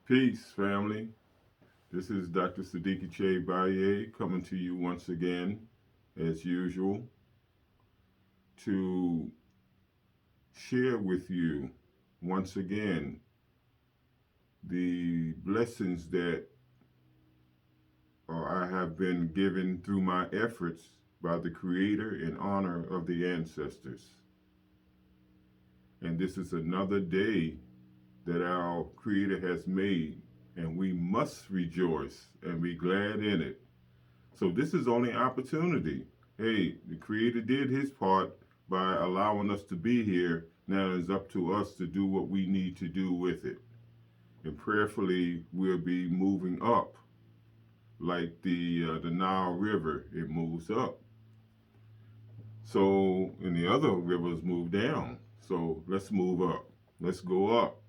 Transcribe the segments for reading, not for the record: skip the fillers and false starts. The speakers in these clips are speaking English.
Peace, family. This is Dr. Sadiki Baye coming to you once again, as usual, to share with you once again the blessings that I have been given through my efforts by the Creator in honor of the ancestors. And this is another day that our Creator has made, and we must rejoice and be glad in it. So this is only opportunity. Hey, the Creator did his part by allowing us to be here. Now it's up to us to do what we need to do with it. And prayerfully, we'll be moving up like the Nile River. It moves up. So, and the other rivers move down. So let's move up. Let's go up.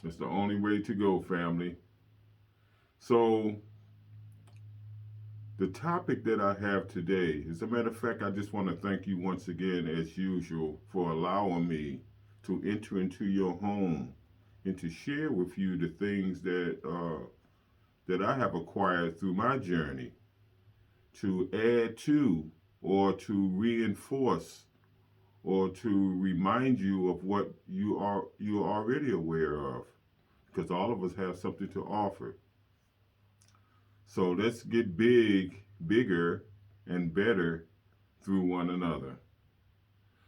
That's the only way to go, family. So the topic that I have today, as a matter of fact, I just want to thank you once again, as usual, for allowing me to enter into your home and to share with you the things that I have acquired through my journey, to add to or to reinforce or to remind you of what you're already aware of, because all of us have something to offer. So let's get bigger, and better through one another.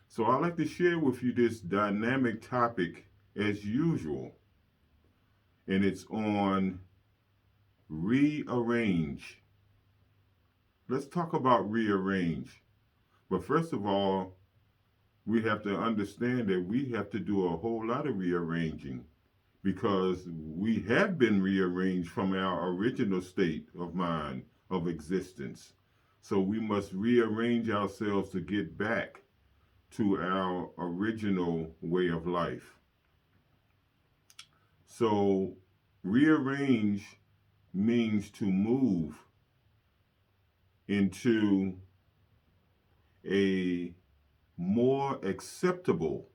So I'd like to share with you this dynamic topic as usual, and it's on rearrange. Let's talk about rearrange. But first of all, we have to understand that we have to do a whole lot of rearranging because we have been rearranged from our original state of mind, of existence. So we must rearrange ourselves to get back to our original way of life. So rearrange means to move into a more acceptable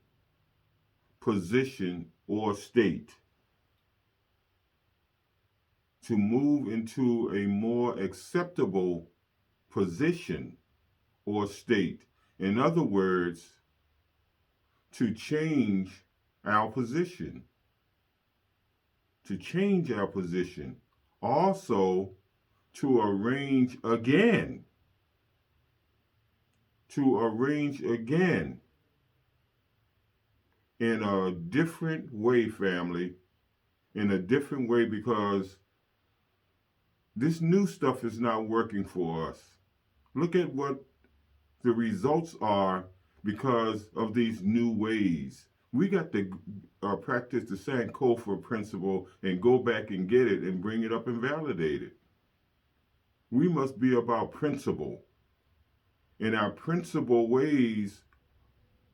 position or state. To move into a more acceptable position or state. In other words, to change our position. To change our position. Also, to arrange again. To arrange again in a different way, family. In a different way, because this new stuff is not working for us. Look at what the results are because of these new ways. We got to practice the Sankofa principle and go back and get it and bring it up and validate it. We must be about principle. And our principle ways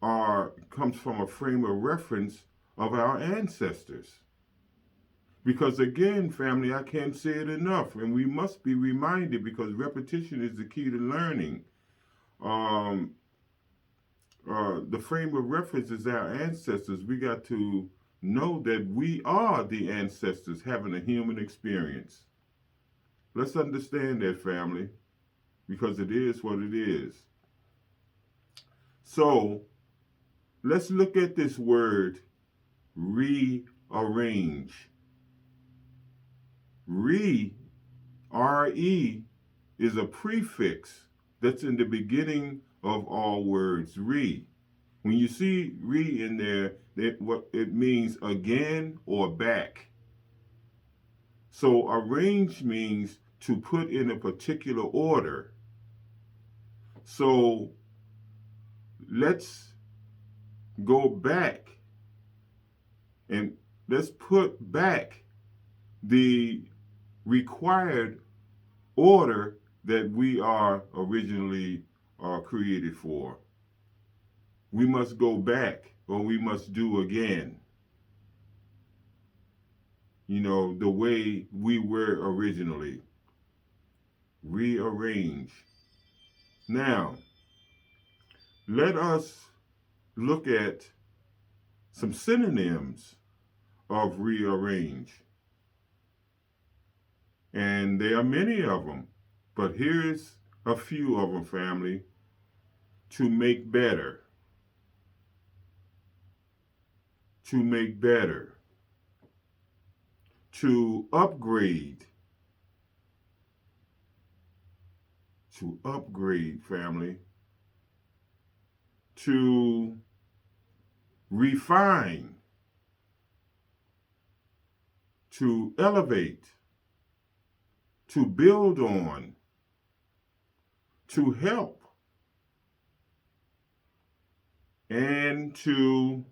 comes from a frame of reference of our ancestors. Because again, family, I can't say it enough, and we must be reminded because repetition is the key to learning. The frame of reference is our ancestors. We got to know that we are the ancestors having a human experience. Let's understand that, family, because it is what it is. So let's look at this word rearrange. R-E, is a prefix that's in the beginning of all words. When you see in there, what it means again or back. So arrange means to put in a particular order. So let's go back and let's put back the required order that we are originally created for. We must go back, or we must do again. The way we were originally. Rearrange. Now, let us look at some synonyms of rearrange. And there are many of them. But here's a few of them, family. To make better. To make better. To upgrade. To upgrade, family. To refine. To elevate. To build on. To help. And to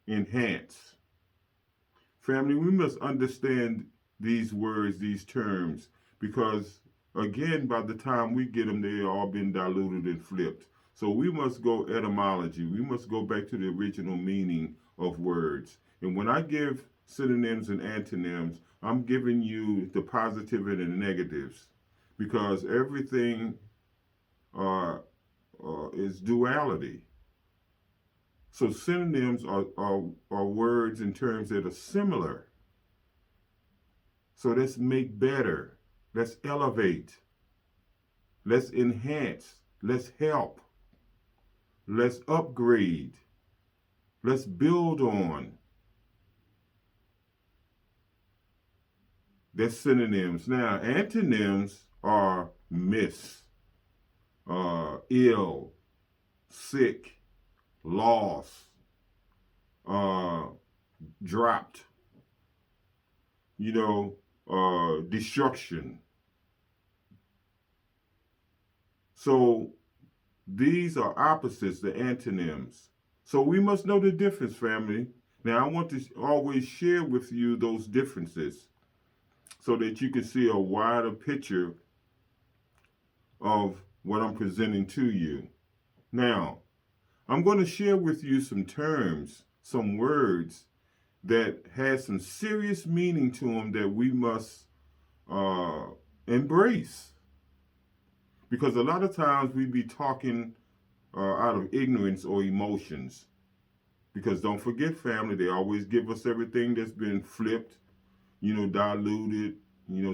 enhance. Family, we must understand these words, these terms, because again, by the time we get them, they all been diluted and flipped. So we must go etymology. We must go back to the original meaning of words. And when I give synonyms and antonyms, I'm giving you the positive and the negatives, because everything is duality. So synonyms are words and terms that are similar. So let's make better. Let's elevate. Let's enhance. Let's help. Let's upgrade. Let's build on. That's synonyms. Now, antonyms are miss, ill, sick, lost, dropped, destruction. So these are opposites, the antonyms. So we must know the difference, family. Now, I want to always share with you those differences so that you can see a wider picture of what I'm presenting to you. Now, I'm going to share with you some terms, some words that has some serious meaning to them that we must embrace. Because a lot of times we be talking out of ignorance or emotions. Because don't forget, family, they always give us everything that's been flipped, diluted,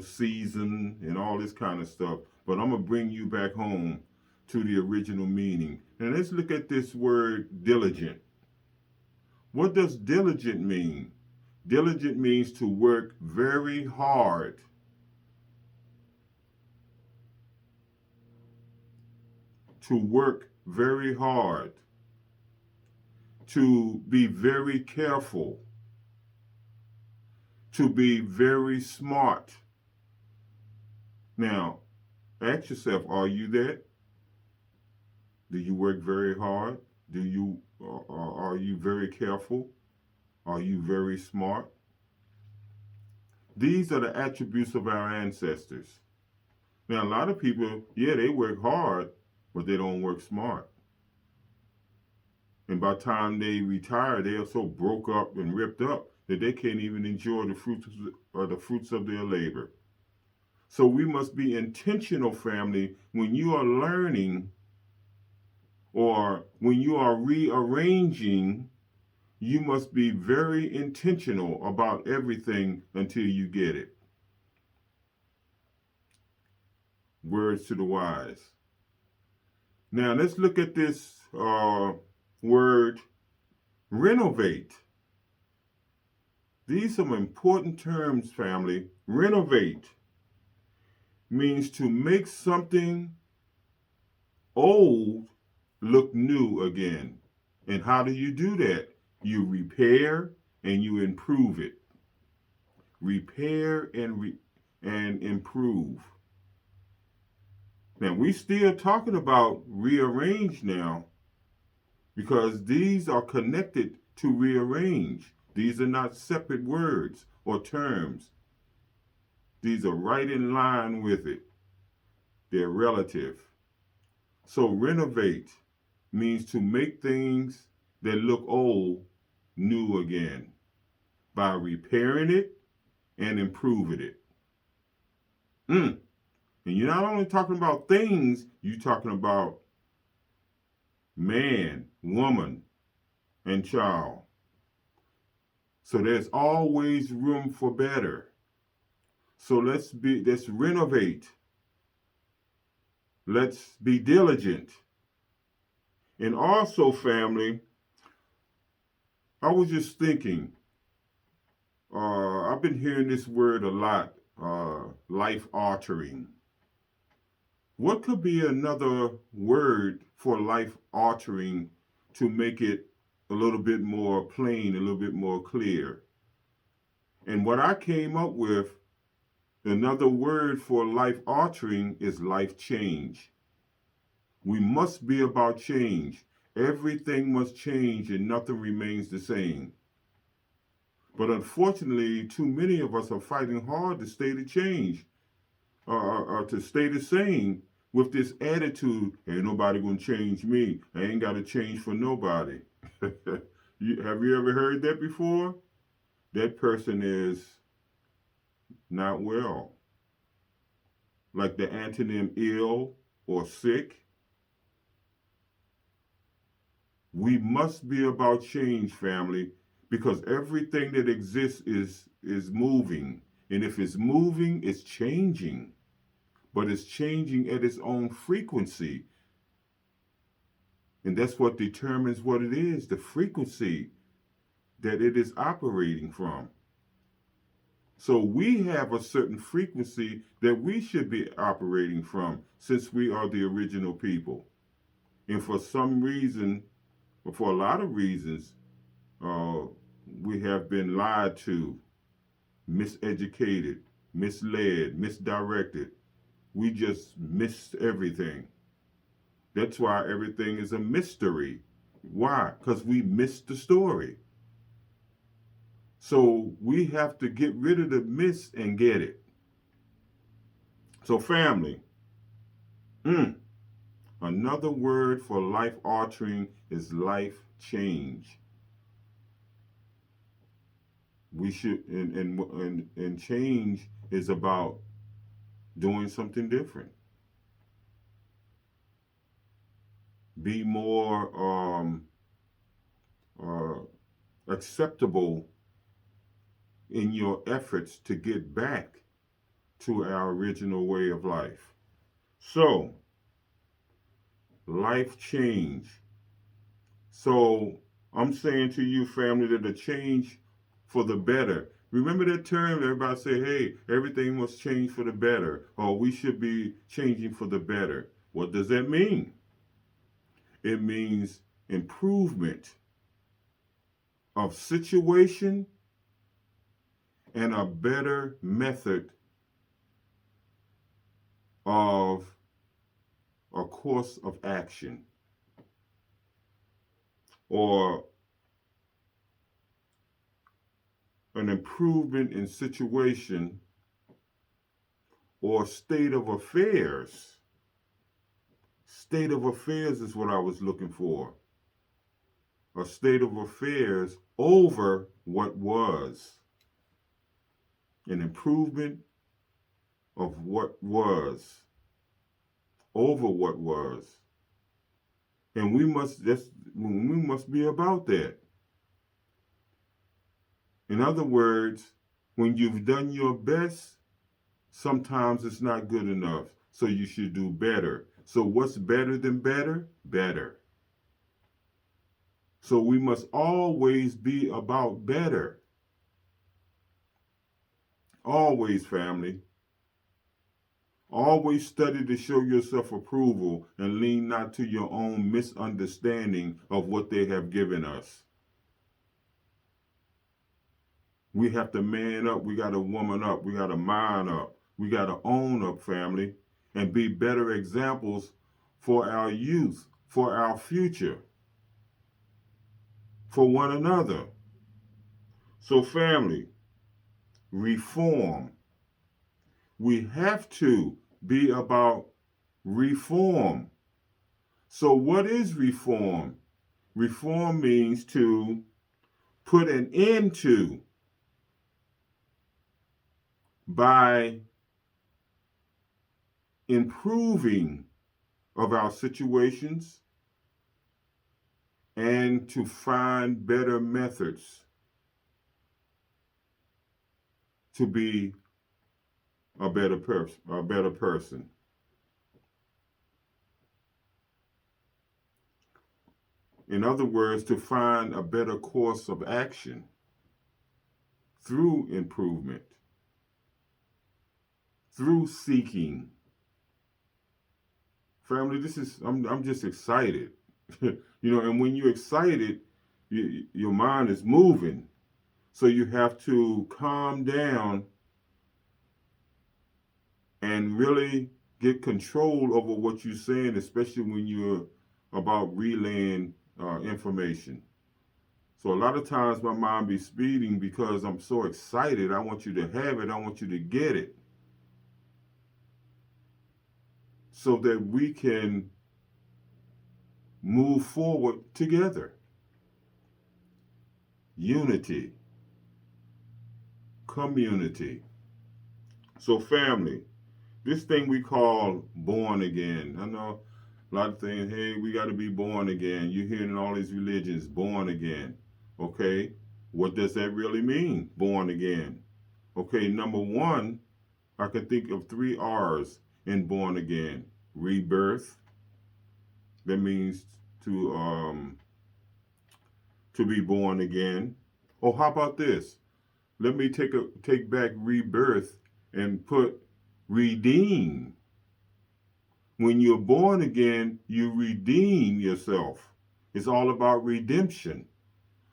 seasoned, and all this kind of stuff. But I'm going to bring you back home to the original meaning. And let's look at this word diligent. What does diligent mean? Diligent means to work very hard. To work very hard. To be very careful. To be very smart. Now, ask yourself, are you that? Do you work very hard? Are you very careful? Are you very smart? These are the attributes of our ancestors. Now, a lot of people, they work hard, but they don't work smart. And by the time they retire, they are so broke up and ripped up that they can't even enjoy the fruits of their labor. So we must be intentional, family, when you are learning or when you are rearranging. You must be very intentional about everything until you get it. Words to the wise. Now let's look at this word renovate. These are important terms, family. Renovate means to make something old look new again. And how do you do that? You repair and you improve it. Repair and improve. Now, we still talking about rearrange now because these are connected to rearrange. These are not separate words or terms. These are right in line with it. They're relative. So renovate means to make things that look old new again by repairing it and improving it. And you're not only talking about things, you're talking about man, woman, and child. So there's always room for better. So let's renovate. Let's be diligent. And also, family, I was just thinking, I've been hearing this word a lot, life altering. What could be another word for life altering to make it a little bit more plain, a little bit more clear? And what I came up with, another word for life altering is life change. We must be about change. Everything must change and nothing remains the same. But unfortunately, too many of us are fighting hard to stay the change, or to stay the same with this attitude, ain't nobody gonna change me. I ain't gotta change for nobody. Have you ever heard that before? That person is not well. Like the antonym ill or sick. We must be about change, family, because everything that exists is moving. And if it's moving, it's changing. But it's changing at its own frequency. And that's what determines what it is, the frequency that it is operating from. So we have a certain frequency that we should be operating from since we are the original people. And for some reason, or for a lot of reasons, we have been lied to, miseducated, misled, misdirected. We just missed everything. That's why everything is a mystery. Why? Because we missed the story. So we have to get rid of the miss and get it. So family, another word for life altering is life change. We should, and change is about doing something different. Be more acceptable in your efforts to get back to our original way of life. So, life change. So, I'm saying to you, family, that a change for the better. Remember that term? Everybody say, hey, everything must change for the better, or we should be changing for the better. What does that mean? It means improvement of situation and a better method of a course of action, or an improvement in situation or state of affairs. State of affairs is what I was looking for. A state of affairs over what was. An improvement of what was over what was. And we must be about that. In other words, when you've done your best, sometimes it's not good enough. So you should do better. So what's better than better? Better. So we must always be about better. Always, family. Always study to show yourself approval and lean not to your own misunderstanding of what they have given us. We have to man up. We got to woman up. We got to mind up. We got to own up, family, and be better examples for our youth, for our future, for one another. So, family, reform. We have to be about reform. So, what is reform? Reform means to put an end to by improving of our situations and to find better methods to be a better person. In other words, to find a better course of action through improvement, through seeking. Family, I'm just excited. And when you're excited, your mind is moving. So you have to calm down and really get control over what you're saying, especially when you're about relaying information. So a lot of times my mind be speeding because I'm so excited. I want you to have it. I want you to get it. So that we can move forward together. Unity, community. So family, this thing we call born again. I know a lot of things, hey, we got to be born again. You're hearing in all these religions, born again. Okay, what does that really mean, born again? Okay, number one, I can think of 3 R's in born again. Rebirth, that means to be born again. Oh, how about this? Let me take back rebirth and put redeem. When you're born again, you redeem yourself. It's all about redemption,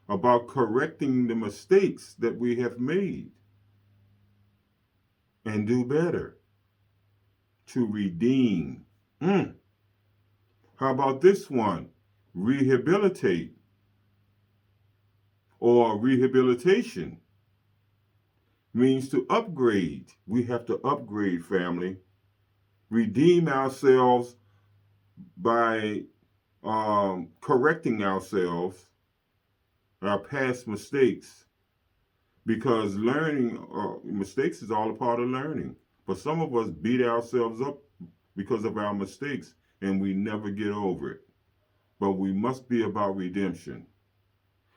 about correcting the mistakes that we have made and do better. To redeem. How about this one? Rehabilitate or rehabilitation means to upgrade. We have to upgrade, family. Redeem ourselves by correcting ourselves, our past mistakes, because learning, mistakes is all a part of learning. But some of us beat ourselves up because of our mistakes and we never get over it. But we must be about redemption.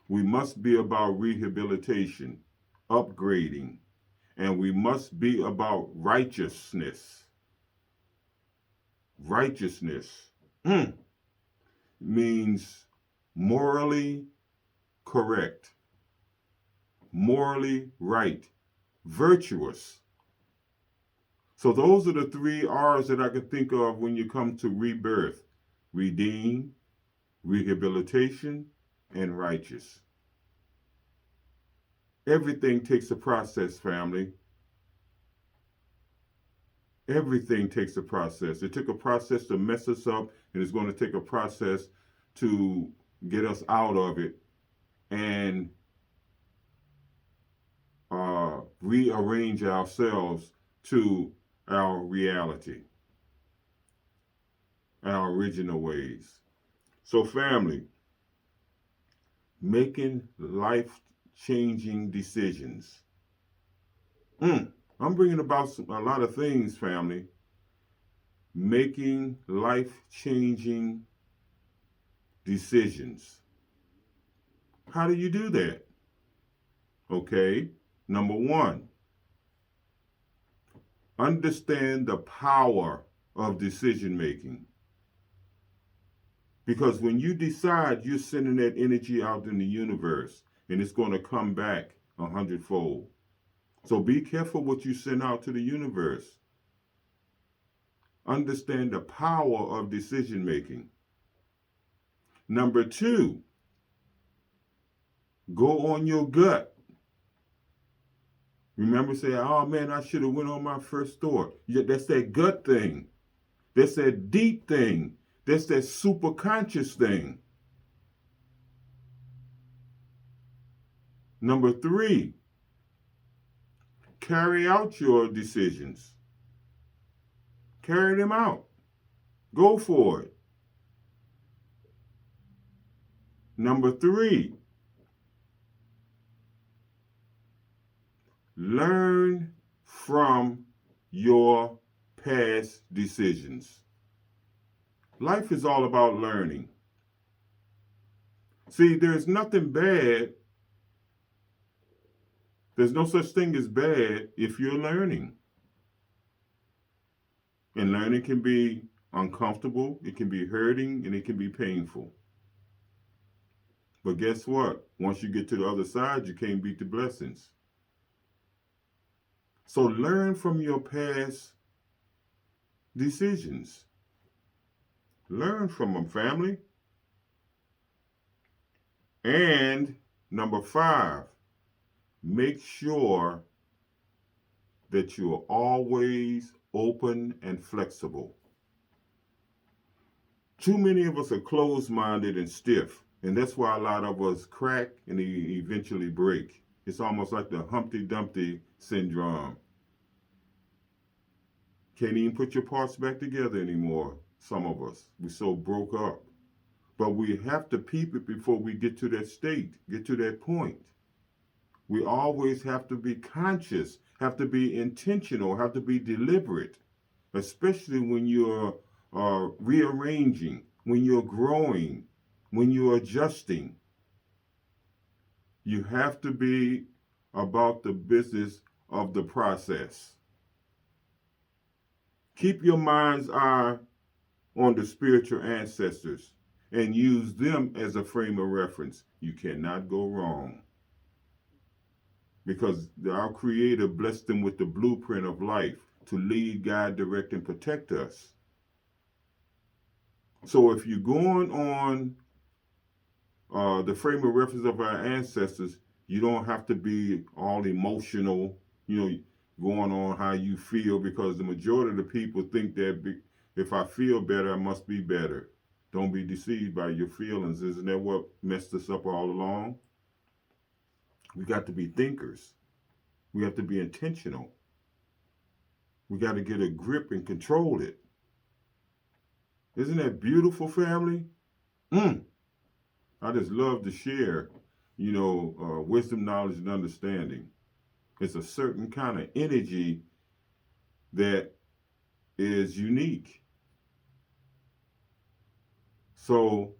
We must be about rehabilitation, upgrading, and we must be about righteousness. Righteousness means morally correct, morally right, virtuous. So those are the 3 R's that I can think of when you come to rebirth: redeem, rehabilitation, and righteous. Everything takes a process, family. Everything takes a process. It took a process to mess us up, and it's going to take a process to get us out of it and rearrange ourselves to our reality, our original ways. So, family, making life-changing decisions. I'm bringing about a lot of things, family. Making life-changing decisions. How do you do that? Okay, number one, understand the power of decision making. Because when you decide, you're sending that energy out in the universe and it's going to come back 100-fold. So be careful what you send out to the universe. Understand the power of decision making. Number two, go on your gut. Remember, say, oh man, I should have went on my first thought. Yeah, that's that gut thing. That's that deep thing. That's that super conscious thing. Number three, carry out your decisions. Carry them out. Go for it. Number three, learn from your past decisions. Life is all about learning. See, there's nothing bad. There's no such thing as bad if you're learning. And learning can be uncomfortable, it can be hurting, and it can be painful. But guess what? Once you get to the other side, you can't beat the blessings. So learn from your past decisions. Learn from them, family. And number 5, make sure that you are always open and flexible. Too many of us are closed-minded and stiff, and that's why a lot of us crack and eventually break. It's almost like the Humpty Dumpty syndrome. Can't even put your parts back together anymore, some of us. We're so broke up. But we have to peep it before we get to that state, get to that point. We always have to be conscious, have to be intentional, have to be deliberate, especially when you're rearranging, when you're growing, when you're adjusting. You have to be about the business of the process. Keep your mind's eye on the spiritual ancestors and use them as a frame of reference. You cannot go wrong, because our Creator blessed them with the blueprint of life to lead, guide, direct, and protect us. So if you're going on the frame of reference of our ancestors, you don't have to be all emotional, going on how you feel, because the majority of the people think that if I feel better, I must be better. Don't be deceived by your feelings. Isn't that what messed us up all along? We got to be thinkers. We have to be intentional. We got to get a grip and control it. Isn't that beautiful, family? I just love to share, wisdom, knowledge, and understanding. It's a certain kind of energy that is unique. So,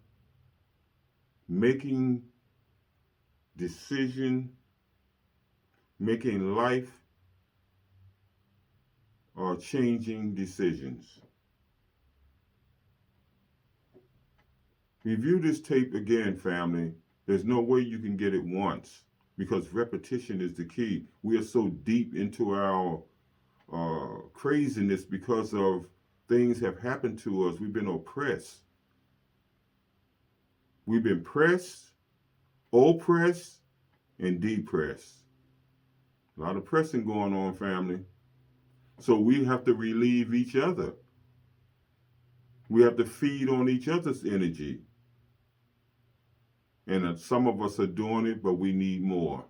making life or changing decisions. Review this tape again, family. There's no way you can get it once, because repetition is the key. We are so deep into our craziness because of things have happened to us. We've been oppressed. We've been pressed, oppressed, and depressed. A lot of pressing going on, family. So we have to relieve each other. We have to feed on each other's energy. And some of us are doing it, but we need more.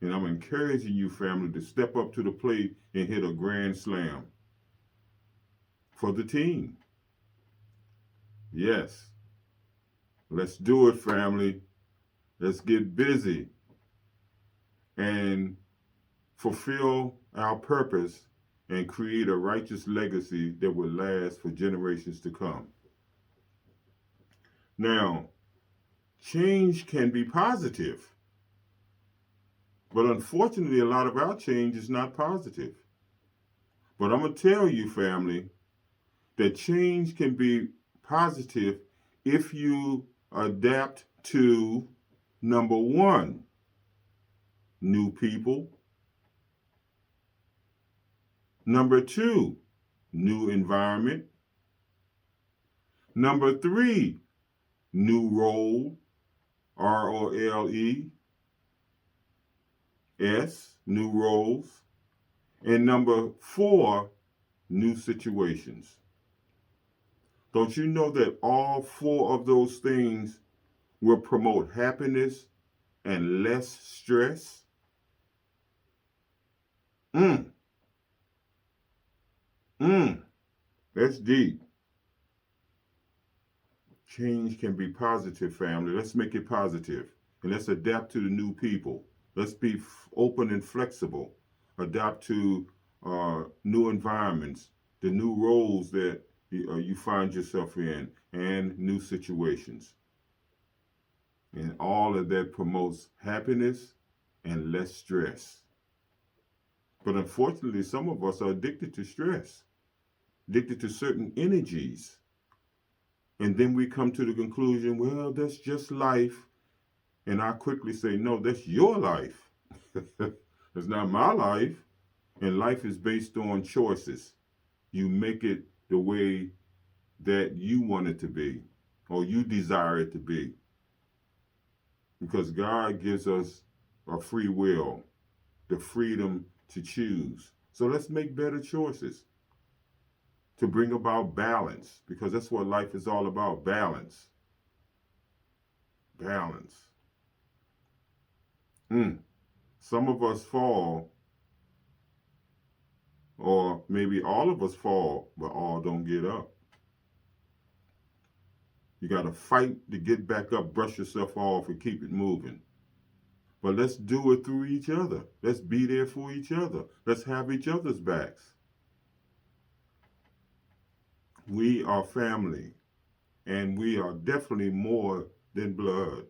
And I'm encouraging you, family, to step up to the plate and hit a grand slam for the team. Yes. Let's do it, family. Let's get busy and fulfill our purpose and create a righteous legacy that will last for generations to come. Now, change can be positive, but unfortunately, a lot of our change is not positive. But I'm going to tell you, family, that change can be positive if you adapt to, number 1, new people. Number 2, new environment. Number 3, new role, ROLES, new roles. And number 4, new situations. Don't you know that all 4 of those things will promote happiness and less stress? That's deep. Change can be positive, family. Let's make it positive. And let's adapt to the new people. Let's be open and flexible. Adapt to new environments, the new roles that you find yourself in, and new situations. And all of that promotes happiness and less stress. But unfortunately, some of us are addicted to stress. addicted to certain energies. And then we come to the conclusion, well, that's just life. And I quickly say, no, that's your life. It's not my life. And life is based on choices. You make it the way that you want it to be or you desire it to be. Because God gives us a free will, the freedom to choose. So let's make better choices to bring about balance, because that's what life is all about, balance. Balance. Some of us fall, or maybe all of us fall, but all don't get up. You got to fight to get back up, brush yourself off, and keep it moving. But let's do it through each other. Let's be there for each other. Let's have each other's backs. We are family, and we are definitely more than blood.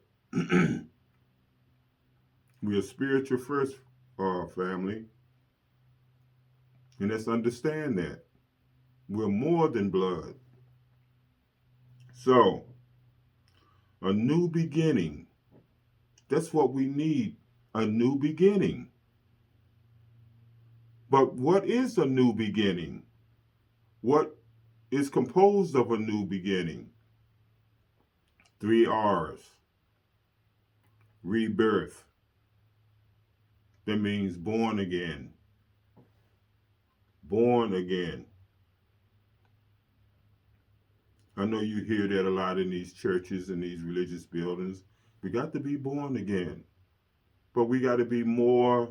We are spiritual first family, and let's understand that. We're more than blood. So, a new beginning. That's what we need, a new beginning. But what is a new beginning? What is composed of a new beginning? 3 R's. Rebirth. That means born again. Born again. I know you hear that a lot in these churches and these religious buildings. We got to be born again. But we got to be more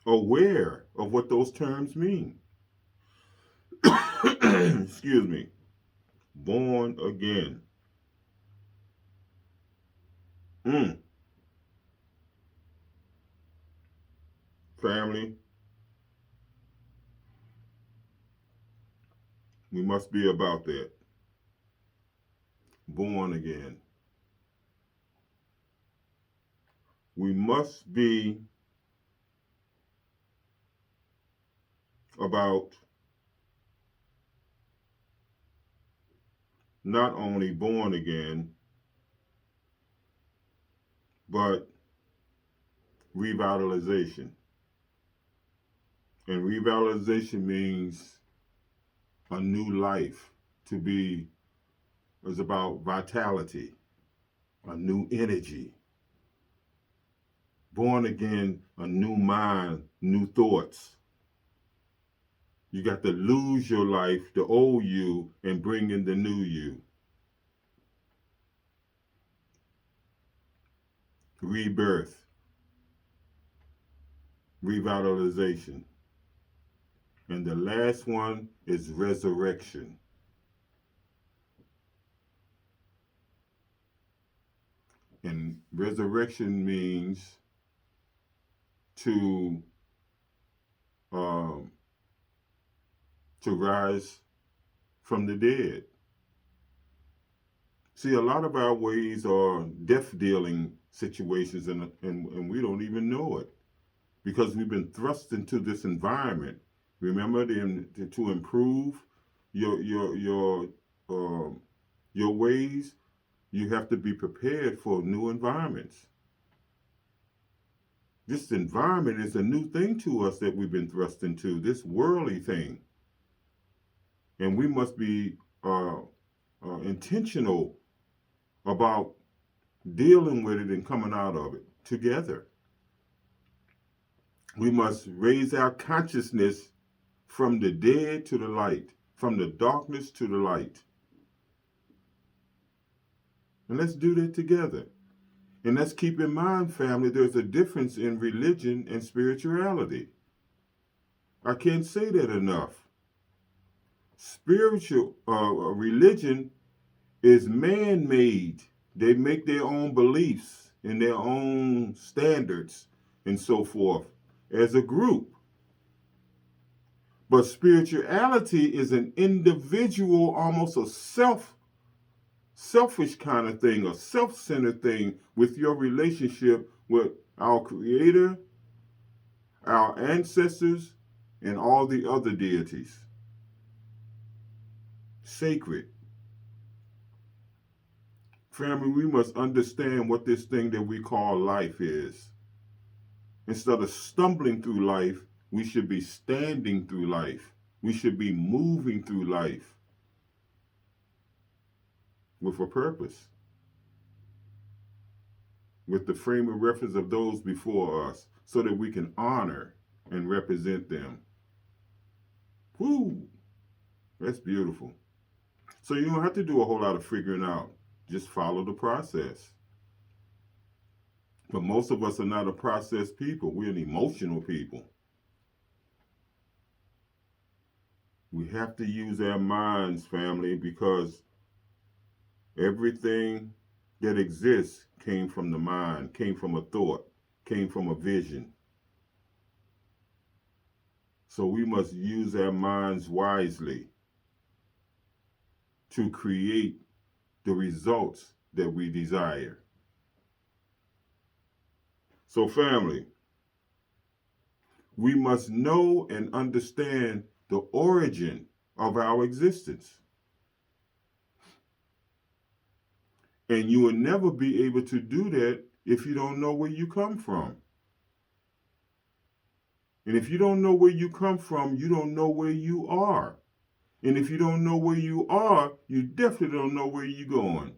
aware of what those terms mean. Excuse me. Born again. Family, we must be about that. Born again. We must be about not only born again, but revitalization. And revitalization means a new life. To be is about vitality, a new energy. Born again, a new mind, new thoughts. You got to lose your life, the old you, and bring in the new you. Rebirth, revitalization. And the last one is resurrection. And resurrection means to rise from the dead. See, a lot of our ways are death dealing situations, and we don't even know it because we've been thrust into this environment. Remember, to improve your ways, you have to be prepared for new environments. This environment is a new thing to us that we've been thrust into, this worldly thing. And we must be intentional about dealing with it and coming out of it together. We must raise our consciousness from the dead to the light, from the darkness to the light. And let's do that together. And let's keep in mind, family, there's a difference in religion and spirituality. I can't say that enough. Spiritual religion is man-made. They make their own beliefs and their own standards and so forth as a group. But spirituality is an individual, almost a selfish kind of thing, a self-centered thing with your relationship with our Creator, our ancestors, and all the other deities. Sacred. Family, we must understand what this thing that we call life is. Instead of stumbling through life, we should be standing through life. We should be moving through life with a purpose, with the frame of reference of those before us, so that we can honor and represent them. Woo! That's beautiful. So you don't have to do a whole lot of figuring out. Just follow the process. But most of us are not a process people. We're an emotional people. We have to use our minds, family, because everything that exists came from the mind, came from a thought, came from a vision. So we must use our minds wisely to create the results that we desire. So family, we must know and understand the origin of our existence. And you will never be able to do that if you don't know where you come from. And if you don't know where you come from, you don't know where you are. And if you don't know where you are, you definitely don't know where you're going.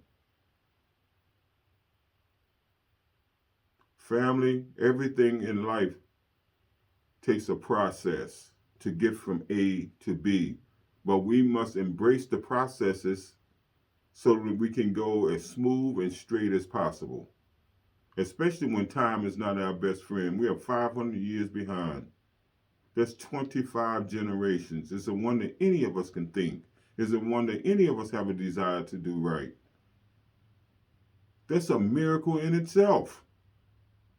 Family, everything in life takes a process to get from A to B. But we must embrace the processes so that we can go as smooth and straight as possible. Especially when time is not our best friend. We are 500 years behind. That's 25 generations. It's a wonder any of us can think. It's a wonder any of us have a desire to do right. That's a miracle in itself.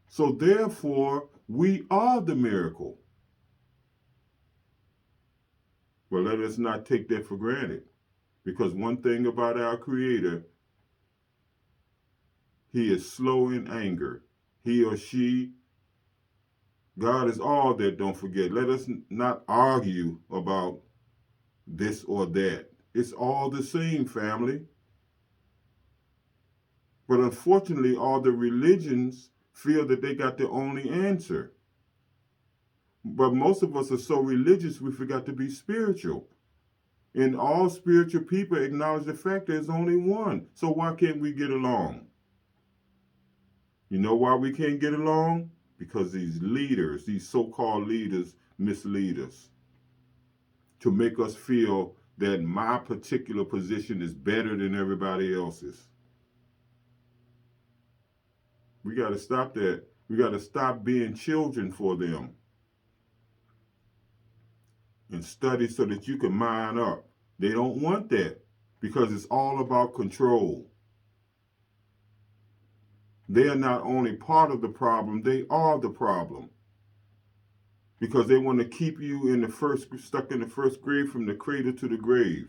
So therefore, we are the miracle. But let us not take that for granted. Because one thing about our Creator, He is slow in anger. He or she, God is all that, don't forget. Let us not argue about this or that. It's all the same, family. But unfortunately, all the religions feel that they got the only answer. But most of us are so religious, we forgot to be spiritual. And all spiritual people acknowledge the fact there's only one. So why can't we get along? You know why we can't get along? Because these leaders, these so-called leaders, mislead us to make us feel that my particular position is better than everybody else's. We got to stop that. We got to stop being children for them and study so that you can mind up. They don't want that because it's all about control. They are not only part of the problem, they are the problem. Because they want to keep you stuck in the first grade from the cradle to the grave.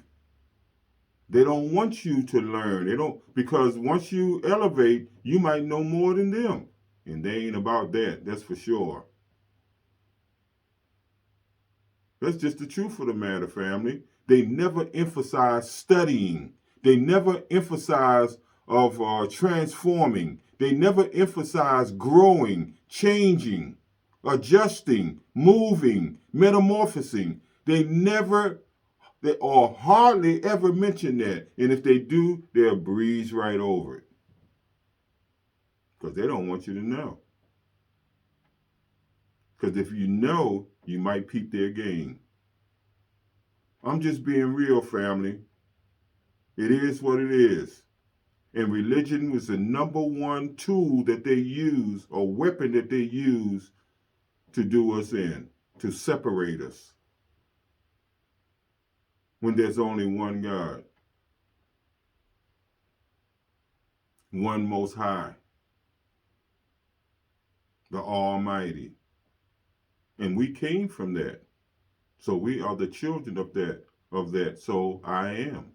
They don't want you to learn. Because once you elevate, you might know more than them. And they ain't about that, that's for sure. That's just the truth of the matter, family. They never emphasize studying. They never emphasize of transforming. They never emphasize growing, changing, adjusting, moving, metamorphosing. They hardly ever mention that. And if they do, they'll breeze right over it. Because they don't want you to know. Because if you know, you might peep their game. I'm just being real, family. It is what it is. And religion was the number one tool that they use, or weapon that they use to do us in, to separate us. When there's only one God, one Most High, the Almighty. And we came from that. So we are the children of that. So I am.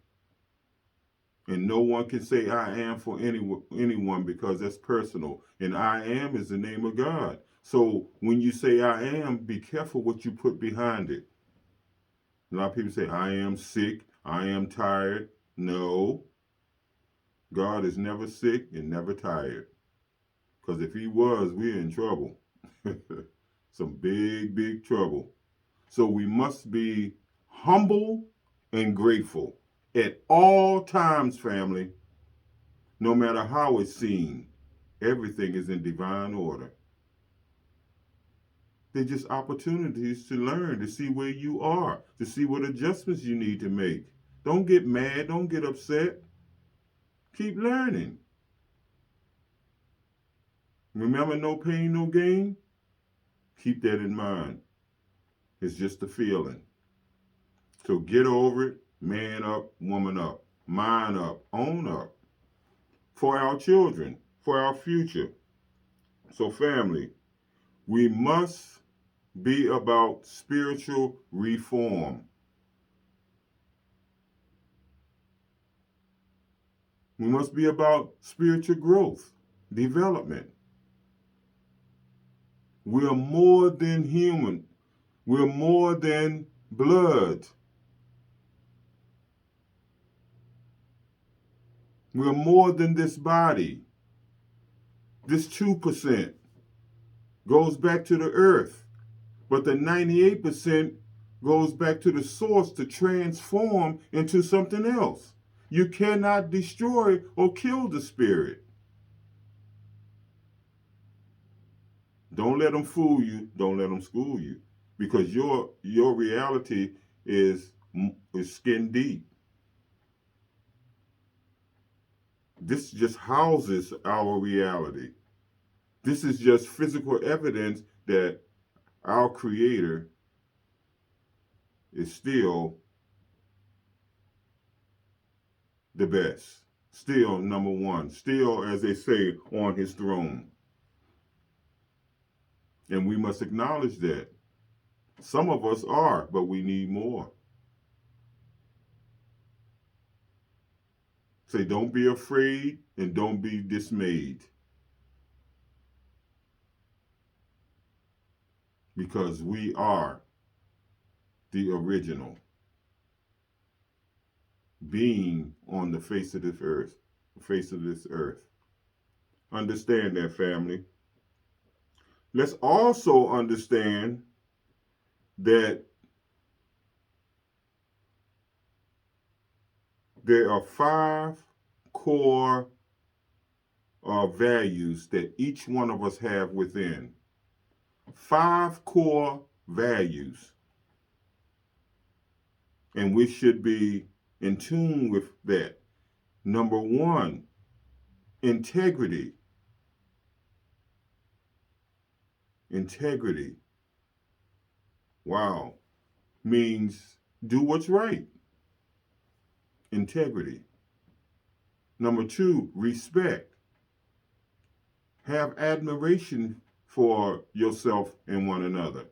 And no one can say I am for anyone because that's personal. And I am is the name of God. So when you say I am, be careful what you put behind it. A lot of people say, I am sick, I am tired. No, God is never sick and never tired. Because if he was, we're in trouble. Some big, big trouble. So we must be humble and grateful at all times, family, no matter how it's seen. Everything is in divine order. They're just opportunities to learn, to see where you are, to see what adjustments you need to make. Don't get mad, don't get upset. Keep learning. Remember, no pain, no gain? Keep that in mind. It's just a feeling. So get over it, man up, woman up, mind up, own up. For our children, for our future. So, family, we must be about spiritual reform. We must be about spiritual growth, development. We are more than human. We're more than blood. We're more than this body. This 2% goes back to the earth, but the 98% goes back to the source to transform into something else. You cannot destroy or kill the spirit. Don't let them fool you. Don't let them school you, because your reality is skin deep. This just houses our reality. This is just physical evidence that our Creator is still the best, still number one, still, as they say, on his throne. And we must acknowledge that. Some of us are, but we need more. Say, don't be afraid and don't be dismayed. Because we are the original being on the face of this earth. Understand that, family. Let's also understand that there are 5 core values that each one of us have within. 5 core values. And we should be in tune with that. Number 1, integrity. Integrity. Wow. Means do what's right. Integrity. Number 2, respect. Have admiration for yourself and one another.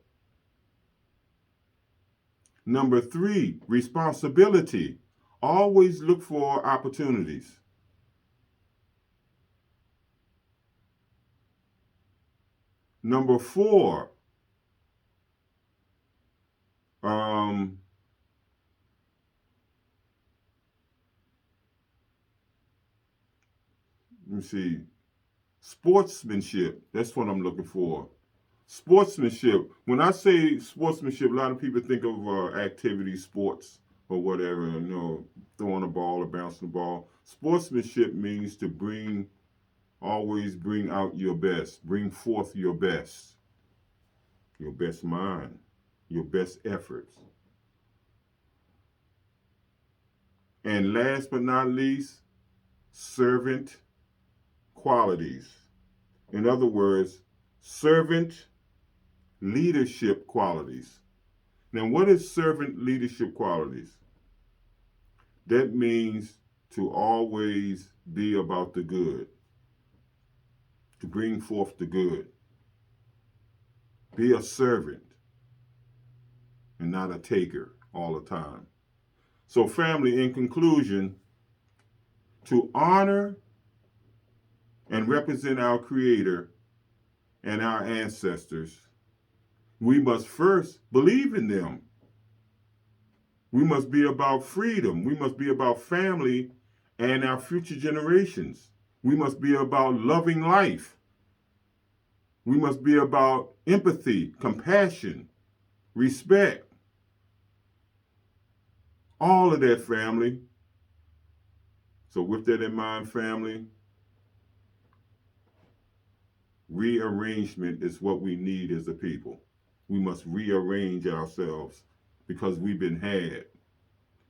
Number 3, responsibility. Always look for opportunities. Number 4, let me see, sportsmanship. That's what I'm looking for. Sportsmanship. When I say sportsmanship, a lot of people think of activity, sports, or whatever, throwing a ball or bouncing the ball. Sportsmanship means to always bring out your best, bring forth your best mind, your best efforts. And last but not least, servant qualities. In other words, servant leadership qualities. Now, what is servant leadership qualities? That means to always be about the good, to bring forth the good. Be a servant and not a taker all the time. So, family, in conclusion, to honor and represent our Creator and our ancestors, we must first believe in them. We must be about freedom. We must be about family and our future generations. We must be about loving life. We must be about empathy, compassion, respect. All of that, family. So with that in mind, family, rearrangement is what we need as a people. We must rearrange ourselves because we've been had.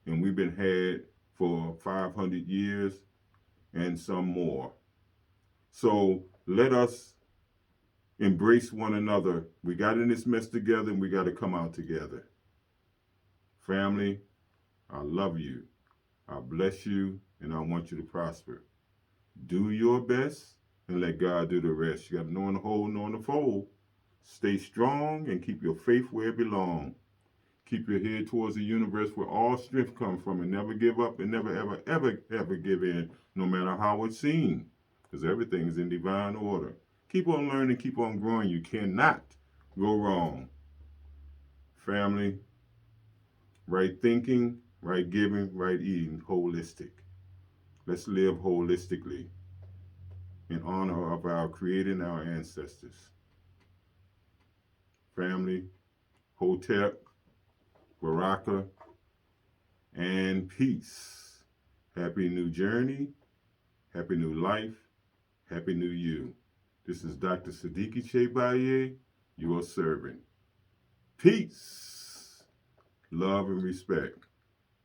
And we've been had for 500 years and some more. So let us embrace one another. We got in this mess together and we got to come out together. Family, I love you. I bless you and I want you to prosper. Do your best and let God do the rest. You got to know in the hole, know in the fold. Stay strong and keep your faith where it belongs. Keep your head towards the universe where all strength comes from, and never give up and never, ever, ever, ever give in, no matter how it seems, because everything is in divine order. Keep on learning, keep on growing. You cannot go wrong. Family, right thinking, right giving, right eating, holistic. Let's live holistically in honor of our Creator and our ancestors. Family, Hotep, Baraka, and peace. Happy new journey, happy new life, happy new you. This is Dr. Sadiki Baye, your servant. Peace, love, and respect.